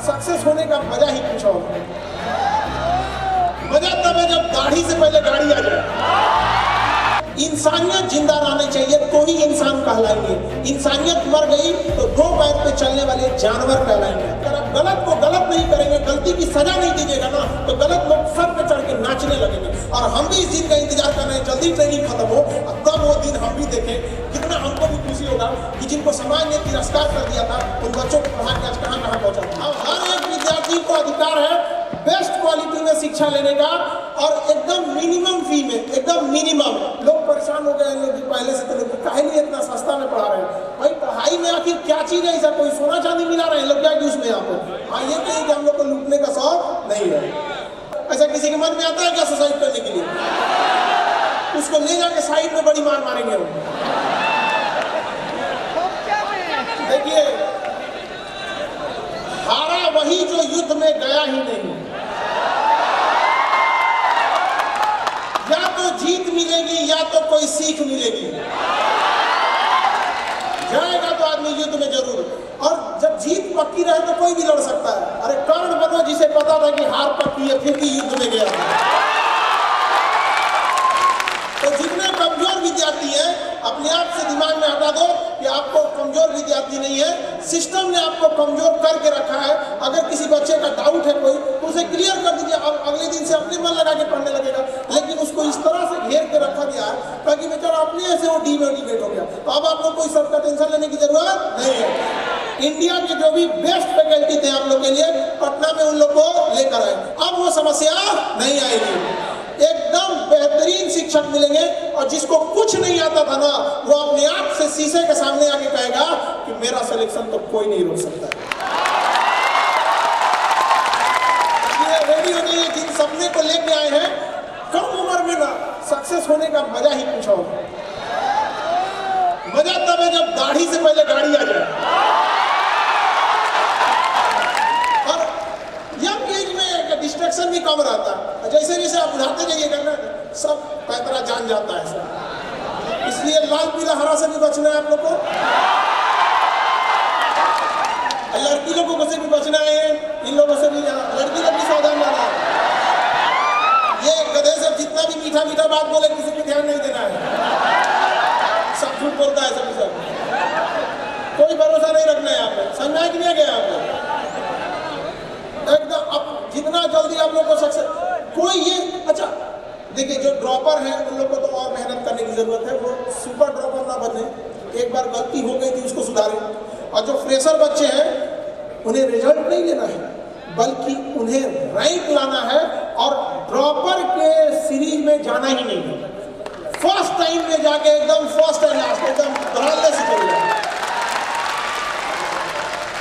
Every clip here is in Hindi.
सक्सेस होने का मजा ही कुछ और है। मजा तब है जब दाढ़ी से पहले गाड़ी आ जाए। इंसानियत जिंदा रहनी चाहिए तो ही इंसान कहलाएंगे। इंसानियत मर गई तो दो पैर पे चलने वाले जानवर कहलाएंगे। अगर आप गलत को गलत नहीं करेंगे, गलती की सजा नहीं दीजिएगा ना, तो गलत लोग सर पे चढ़ के नाचने लगेंगे। और हम भी इस दिन का इंतजार कर रहे हैं, जल्दी ट्रेनिंग खत्म हो, तब वो दिन हम भी देखें। कितना हमको भी खुशी होगा कि जिनको समाज ने तिरस्कार कर दिया था, उन बच्चों को पढ़ा के आज कहाँ कहाँ पहुँचा। अब हर एक विद्यार्थी को अधिकार है बेस्ट क्वालिटी में शिक्षा लेने का, और एकदम मिनिमम फी में, एकदम मिनिमम। लोग परेशान हो गए हैं, लोग पहले से तो लोग काहे नहीं इतना सस्ता में पढ़ा रहे हैं। भाई पढ़ाई में आखिर क्या चीज है ऐसा? कोई सोना चांदी मिला रहे हैं लोग क्या कि उसमें यहाँ पर? हाँ, ये कहीं कि हम लोग को लूटने का शौक नहीं है। ऐसा किसी के मन में आता है क्या सुसाइड करने के लिए? उसको ले जाके साइड में बड़ी मार मारेंगे हम। देखिए, हारा वही जो युद्ध में गया ही नहीं। या तो जीत मिलेगी या तो कोई सीख मिलेगी। जाएगा तो आदमी युद्ध में जरूर। और जब जीत पक्की रहे तो कोई भी लड़ सकता है। अरे कर्ण बनो जिसे पता था कि हार पक्की है, फिर भी युद्ध में गया। तो जितने कमजोर विद्यार्थी हैं, अपने आप से दिमाग में हटा दो कि आपको कमजोर विद्यार्थी नहीं है, सिस्टम ने आपको कमजोर करके रखा है। अगर किसी बच्चे का डाउट है कोई, तो उसे क्लियर कर दीजिए। अब अगले दिन से अपने मन लगा के पढ़ने लगेगा। लेकिन उसको इस तरह से घेर के रखा गया है ताकि बेचारा अपने ऐसे वो डिमोटिवेट हो गया। तो अब आप लोग को इस सबका टेंशन लेने की जरूरत नहीं है। इंडिया के जो भी बेस्ट फैकल्टी थे आप लोग के लिए, पटना में उन लोग को लेकर आए। अब वो समस्या नहीं आएगी। एकदम बेहतरीन शिक्षक मिलेंगे, और जिसको कुछ नहीं आता था ना, वो अपने आप से शीशे के सामने आके कहेगा कि मेरा सिलेक्शन तो कोई नहीं रोक सकता। रेडी हो जाइए। जिन सपने को लेके आए हैं, कम उम्र में ना सक्सेस होने का मजा ही कुछ और है। मजा तब है जब दाढ़ी से पहले गाड़ी आ जाए। और यंग एज में डिस्ट्रैक्शन भी कम रहता है। जैसे जैसे आप बुढ़ाते जाइएगा ना, सब पैतरा जान जाता है सब। इसलिए लाल पीला हरा से भी बचना है आप लोग को। लड़की लोगों से भी बचना है, इन लोगों से भी, लड़की लोग भी सावधान रहना है। ये गधे से जितना भी मीठा मीठा बात बोले, किसी पे ध्यान नहीं देना है। सब झूठ बोलता है सब। कोई भरोसा नहीं रखना है यहाँ पे। समझा कि नहीं गया आपको? एकदम अब जितना जल्दी आप लोग को सक्सेस कोई ये, अच्छा देखिए, जो ड्रॉपर है उन लोग को तो और मेहनत करने की जरूरत है। वो सुपर ड्रॉपर ना बने। एक बार गलती हो गई थी उसको सुधारें। और जो फ्रेशर बच्चे हैं, उन्हें रिजल्ट नहीं लेना है, बल्कि उन्हें रैंक लाना है। और ड्रॉपर के सीरीज में जाना ही नहीं है। फर्स्ट टाइम में जाके एकदम फर्स्ट एंड लास्ट एकदम धड़ल्ले से करेगा।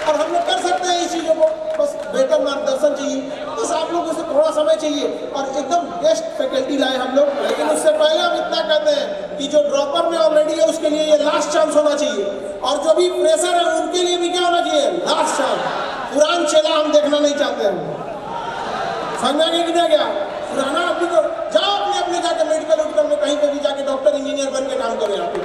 और हम लोग कर सकते हैं इस चीजों को, बस बेटर मार्गदर्शन चाहिए। बस आप लोगों से थोड़ा समय चाहिए और एकदम बेस्ट फैकल्टी लाए हम लोग। लेकिन उससे पहले हम इतना कहते हैं कि जो ड्रॉपर में ऑलरेडी है उसके लिए ये लास्ट चांस होना चाहिए, और जो भी प्रेशर है उनके लिए भी क्या होना चाहिए? Last chance. पुरान चेला हम देखना नहीं चाहते हैं। समझा कि नहीं गया? पुराना आदमी को जाओ अपने अपने जाके मेडिकल उडिकल में कहीं पे भी जाके डॉक्टर इंजीनियर बन के काम करो। यहाँ पे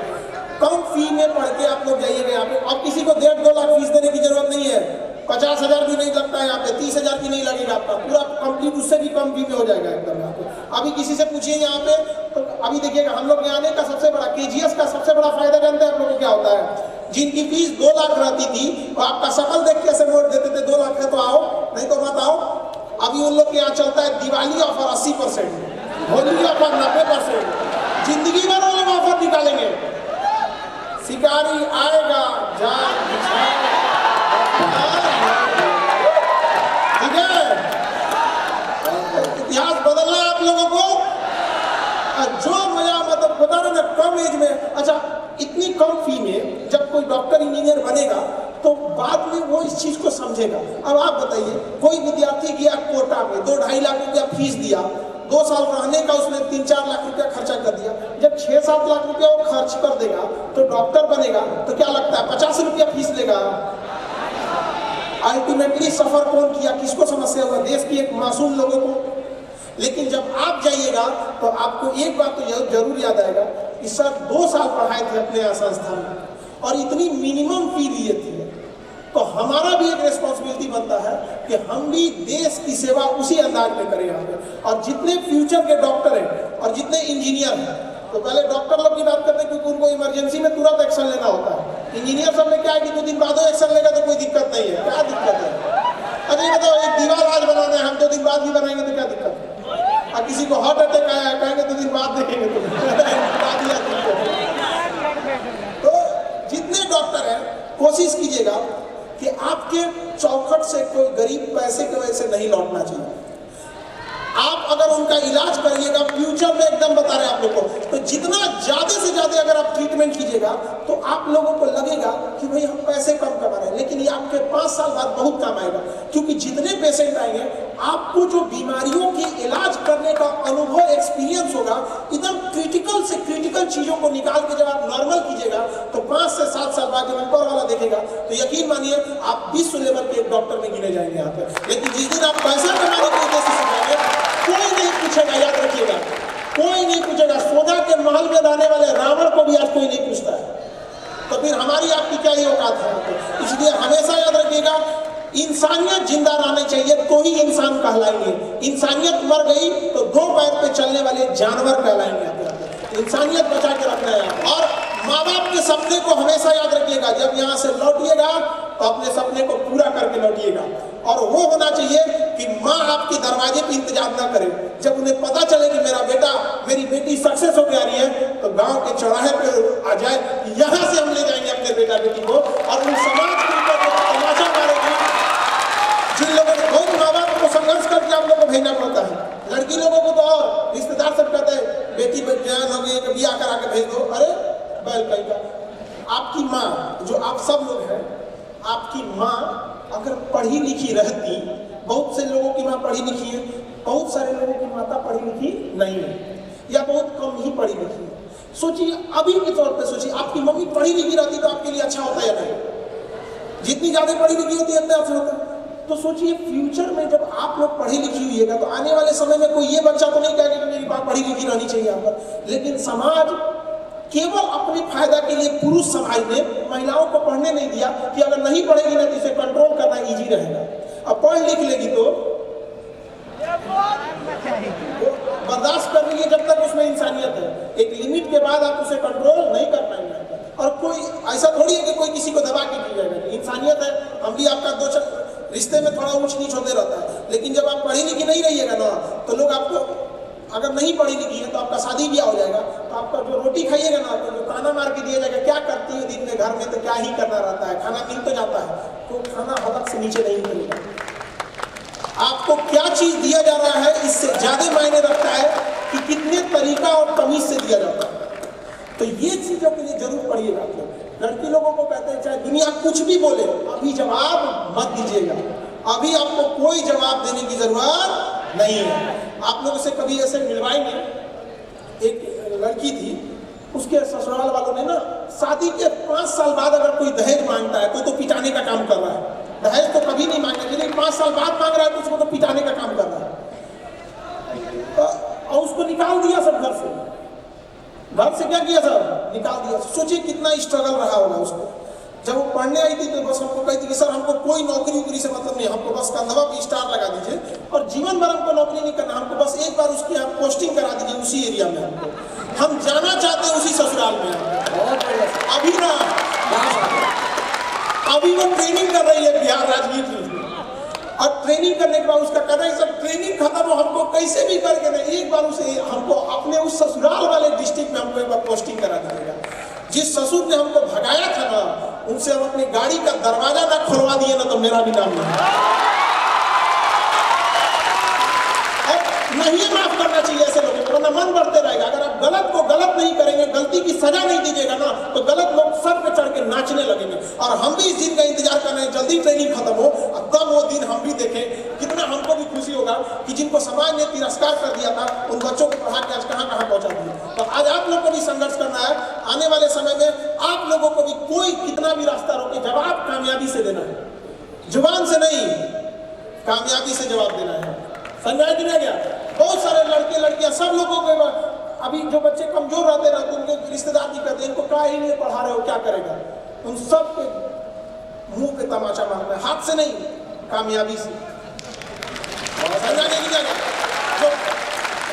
कम फी में पढ़ के आप लोग जाइएगा। यहाँ पे अब किसी को 1.5-2 लाख फीस देने की जरूरत नहीं है। 50,000 भी नहीं लगता है यहाँ पे, 30,000 भी नहीं लगेगा आपका। पूरा कंप्लीट उससे भी कम फी में हो जाएगा एकदम। यहाँ पे अभी किसी से पूछिए यहाँ पे, तो अभी देखिएगा हम लोग आने का सबसे बड़ा KGS का सबसे बड़ा फायदा जानते हैं आप लोगों को क्या होता है? जिनकी फीस 2 लाख रहती थी, और आपका शकल देख के ऐसे नोट देते थे 2 लाख है तो आओ, नहीं तो मत आओ। अभी उन लोग के यहाँ चलता है दिवाली ऑफर 80%, होली ऑफर 90%, जिंदगी भर वो लोग ऑफर निकालेंगे। शिकारी आएगा जान, ठीक है? इतिहास बदलना है आप लोगों को। जो मजा मतलब बता रहे ना, कम एज में, अच्छा इतनी कम फी में जब कोई डॉक्टर इंजीनियर बनेगा तो बाद में वो इस चीज को समझेगा। अब आप बताइए, कोई विद्यार्थी गया कोटा में, 2-2.5 लाख रुपया फीस दिया, 2 साल रहने का उसने 3-4 लाख रुपया खर्चा कर दिया। जब 6-7 लाख रुपया वो खर्च कर देगा तो डॉक्टर बनेगा, तो क्या लगता है 50 रुपया फीस लेगा? अल्टीमेटली सफर कौन किया? किसको समस्या हुआ? देश की एक मासूम लोगों को। लेकिन जब आप जाइएगा तो आपको एक बात तो जरूर याद आएगा कि सर 2 साल पढ़ाए थे अपने यहाँ संस्था में और इतनी मिनिमम फी लिए थे। तो हमारा भी एक रिस्पॉन्सिबिलिटी बनता है कि हम भी देश की सेवा उसी अंदाज में करें यहाँ पे। और जितने फ्यूचर के डॉक्टर हैं और जितने इंजीनियर हैं, तो पहले डॉक्टर लोग की बात करते हैं क्योंकि उनको इमरजेंसी में तुरंत एक्शन लेना होता है। इंजीनियर सब में क्या है कि 2 दिन बाद एक्शन लेगा तो कोई दिक्कत नहीं है। क्या दिक्कत है? अरे बताओ, एक दीवार आज बनाना है, हम 2 दिन बाद भी बनाएंगे तो क्या दिक्कत है? और किसी को हार्ट अटैक आया है, कहेंगे 2 दिन बाद देखेंगे तो जितने डॉक्टर हैं, कोशिश कीजिएगा कि आपके चौखट से कोई गरीब पैसे की वजह से नहीं लौटना चाहिए। आप अगर उनका इलाज करिएगा फ्यूचर में, एकदम बता रहे हैं आप लोग को, तो जितना ज्यादा से ज्यादा अगर आप ट्रीटमेंट कीजिएगा तो आप लोगों को लगेगा कि भाई हम पैसे कम कमा रहे हैं, लेकिन ये आपके 5 साल बाद बहुत काम आएगा। क्योंकि जितने पेशेंट आएंगे, आपको जो बीमारियों की इलाज करने का अनुभव, एक्सपीरियंस होगा, एकदम क्रिटिकल से क्रिटिकल चीजों को निकाल के जब आप नॉर्मल कीजिएगा तो 5 से 7 साल बाद जब ऊपर वाला देखेगा तो यकीन मानिए आप विश्व लेवल के एक डॉक्टर में गिने जाएंगे यहाँ पे। लेकिन जिस दिन आप पैसा कमाने के उद्देश्य से जाएंगे, कोई नहीं पूछेगा, याद रखिएगा, कोई नहीं पूछेगा। सोना के महल में रहने वाले रावण को भी आज कोई नहीं पूछता है, तो फिर हमारी आपकी क्या ही औकात है? इसलिए हमेशा याद रखिएगा, इंसानियत जिंदा रहनी चाहिए तो ही इंसान कहलाएंगे। इंसानियत मर गई तो 2 पैर पे चलने वाले जानवर कहलाएंगे। इंसानियत बचा के रखना है। और माँ बाप के सपने को हमेशा याद रखिएगा, जब यहाँ से लौटिएगा तो अपने सपने को पूरा करके लौटिएगा। और वो होना चाहिए कि माँ आपके दरवाजे पे इंतजार ना करे। जब उन्हें पता चले कि मेरा बेटा, मेरी बेटी सक्सेस हो जा रही है, तो गांव के चौराहे पे आ जाए, यहाँ से हम ले जाएंगे अपने बेटा बेटी को, और उन समाज के ऊपर तमाचा मारेगी। जिन लोगों ने बहुत माँ बाप को संघर्ष करके आप लोगों को भेजना पड़ता है, लड़की लोगों को तो और रिश्तेदार सब कहते हैं बेटी जवान हो गई, कभी आकर आके भेज दो। अरे बैल कहीं का, आपकी माँ, जो आप सब लोग हैं, आपकी माँ अगर पढ़ी लिखी रहती, बहुत से लोगों की माँ पढ़ी लिखी है, बहुत सारे लोगों की माता पढ़ी लिखी नहीं है, या बहुत कम ही पढ़ी लिखी है। सोचिए, अभी के तौर पे सोचिए, आपकी मम्मी पढ़ी लिखी रहती तो आपके लिए अच्छा होता है या नहीं? जितनी ज्यादा पढ़ी लिखी होती है उतना अच्छा होता है। तो सोचिए, फ्यूचर में जब आप लोग पढ़ी लिखी हुईएगा तो आने वाले समय में कोई ये बच्चा तो नहीं कहेगा कि मेरी माँ पढ़ी लिखी रहनी चाहिए यहाँ पर। लेकिन समाज केवल अपने फायदा के लिए, पुरुष समाज ने महिलाओं को पढ़ने नहीं दिया कि अगर नहीं पढ़ेगी ना तो इसे कंट्रोल करना इजी रहेगा। अब पढ़ लिख लेगी तो बर्दाश्त कर रही है जब तक उसमें इंसानियत है। एक लिमिट के बाद आप उसे कंट्रोल नहीं कर पाएंगे। और कोई ऐसा थोड़ी है कि कोई किसी को दबा के की जाएगा। इंसानियत है, हम भी आपका 2 रिश्ते में थोड़ा ऊंच नीच होते रहता है, लेकिन जब आप पढ़ी लिखी नहीं रहिएगा ना, तो लोग आपको, अगर नहीं पढ़ी लिखी है तो आपका शादी ब्याह हो जाएगा, तो आपका जो रोटी खाइएगा ना, तो जो खाना मार के दिया जाएगा, क्या करती है दिन में घर में, तो क्या ही करना रहता है, खाना मिल तो जाता है, तो खाना हदक से नीचे नहीं मिलेगा। आपको क्या चीज दिया जा रहा है, इससे ज्यादा मायने रखता है कि कितने तरीका और तमीज से दिया जाता है। तो ये चीजों के लिए जरूर पढ़िएगा आप लोग। लड़की लोगों को कहते हैं चाहे दुनिया कुछ भी बोले, अभी जवाब मत दीजिएगा, अभी आपको कोई जवाब देने की जरूरत नहीं है। आप लोगों से कभी ऐसे मिलवाएंगे, एक लड़की थी, उसके ससुराल वालों ने ना शादी के 5 साल बाद अगर कोई दहेज मांगता है तो पिटाने का काम कर रहा है। दहेज तो कभी नहीं मांगना, लेकिन 5 साल बाद मांग रहा है तो उसको तो पिटाने का काम कर रहा है। और उसको निकाल दिया सब घर से। घर से क्या किया सब? निकाल दिया। सोचिए कितना स्ट्रगल रहा होगा उसको। जब वो पढ़ने आई थी तो बस हमको कहती कि सर हमको कोई नौकरी वोकरी से मतलब नहीं, हमको बस कंधवा पे स्टार लगा दीजिए और जीवन भर हमको नौकरी नहीं करना, हमको बस एक बार उसकी आप पोस्टिंग करा दीजिए उसी एरिया में, हमको हम जाना चाहते हैं उसी ससुराल में। अभी ना, अभी वो ट्रेनिंग कर रही है बिहार राजगीर में, और ट्रेनिंग करने के बाद उसका कहना है सर ट्रेनिंग खत्म हो, हमको कैसे भी करके ना एक बार उसे हमको अपने उस ससुराल वाले डिस्ट्रिक्ट में हमको एक बार पोस्टिंग करा दीजिएगा। जिस ससुर ने हमको भगाया था ना, उनसे हम अपनी गाड़ी का दरवाजा ना खुलवा दिए ना तो मेरा भी नाम नहीं माफ करना चाहिए ऐसे लोगों को, वरना मन बढ़ते रहेगा। अगर आप गलत को गलत नहीं करेंगे, गलती की सजा नहीं दीजिएगा ना, तो गलत लोग सर पे चढ़ के नाचने लगेंगे। और हम भी इस दिन का इंतजार कर रहे हैं, जल्दी ट्रेनिंग खत्म हो और तब वो दिन हम भी देखें। कितना हमको भी खुशी होगा कि जिनको समाज ने तिरस्कार कर दिया था, उन बच्चों को पढ़ा के आज कहाँ पहुंचा दिया। तो आज आप लोग को भी संघर्ष करना है। आने वाले समय में आप लोगों को भी कोई कितना भी रास्ता रोके, जवाब कामयाबी से देना है, जुबान से नहीं, कामयाबी से जवाब देना है। समझा कि नहीं गया? बहुत सारे लड़के लड़कियां सब लोगों को, अभी जो बच्चे कमजोर रहते ना, तो उनके रिश्तेदार भी कहते हैं इनको क्या ही नहीं पढ़ा रहे हो, क्या करेगा। उन सब के मुंह पे तमाचा मारना है, हाथ से नहीं, कामयाबी से।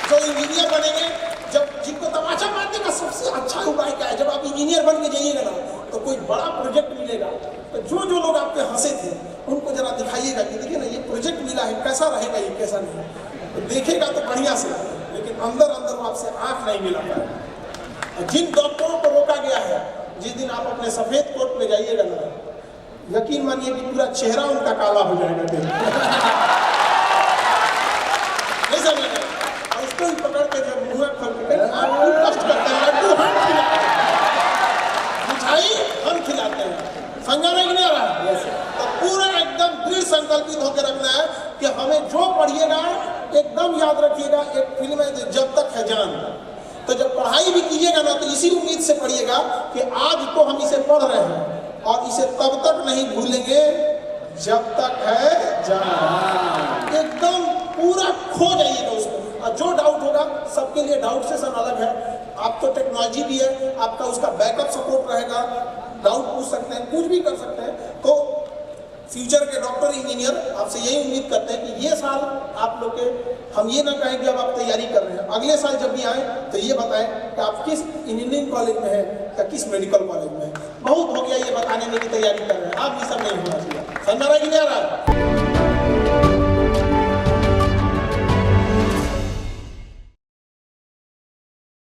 जो इंजीनियर बनेंगे, जब जिनको तमाचा मारने का सबसे अच्छा उपाय क्या है, जब आप इंजीनियर बन के जाइएगा ना तो कोई बड़ा प्रोजेक्ट मिलेगा तो जो जो लोग आप पे हंसे थे उनको जरा दिखाइएगा कि देखिए ना ये प्रोजेक्ट मिला है, कैसा रहेगा ये, कैसा नहीं। तो देखेगा तो बढ़िया से, लेकिन अंदर अंदर वो आपसे आंख नहीं मिला पाए। जिन डॉक्टरों को रोका गया है, जिस दिन आप अपने सफेद कोट में जाइएगा ना, यकीन मानिए कि पूरा चेहरा उनका काला हो जाएगा। और उसको ही पकड़ के जब मुँह खोल के आप कष्ट करते हैं, लड्डू हम खिलाते हैं, मिठाई हम खिलाते हैं, समझा नहीं नहीं आ रहा। तो पूरा एकदम दृढ़ संकल्पित होकर रखना है कि हमें जो पढ़िएगा एकदम याद रखिएगा। एक फिल्म है जब तक है जान, तो जब पढ़ाई भी कीजिएगा ना तो इसी उम्मीद से पढ़िएगा कि आज तो हम इसे पढ़ रहे हैं और इसे तब तक नहीं भूलेंगे जब तक है जान। एकदम पूरा खो जाइएगा उसको। और जो डाउट होगा, सबके लिए डाउट सेशन अलग है, आप तो टेक्नोलॉजी भी है, आपका उसका बैकअप सपोर्ट रहेगा, डाउट पूछ सकते हैं, कुछ भी कर सकते हैं। तो फ्यूचर के डॉक्टर इंजीनियर आपसे यही उम्मीद करते हैं कि ये साल आप लोग के, हम ये ना कहें कि अब आप तैयारी कर रहे हैं, अगले साल जब भी आए तो ये बताएं कि आप किस इंजीनियरिंग कॉलेज में है या किस मेडिकल कॉलेज में है। बहुत हो गया ये बताने में कि तैयारी कर रहे हैं, आप ये सब नहीं होना चाहिए। समझ आ रहा है कि नहीं आ रहा है?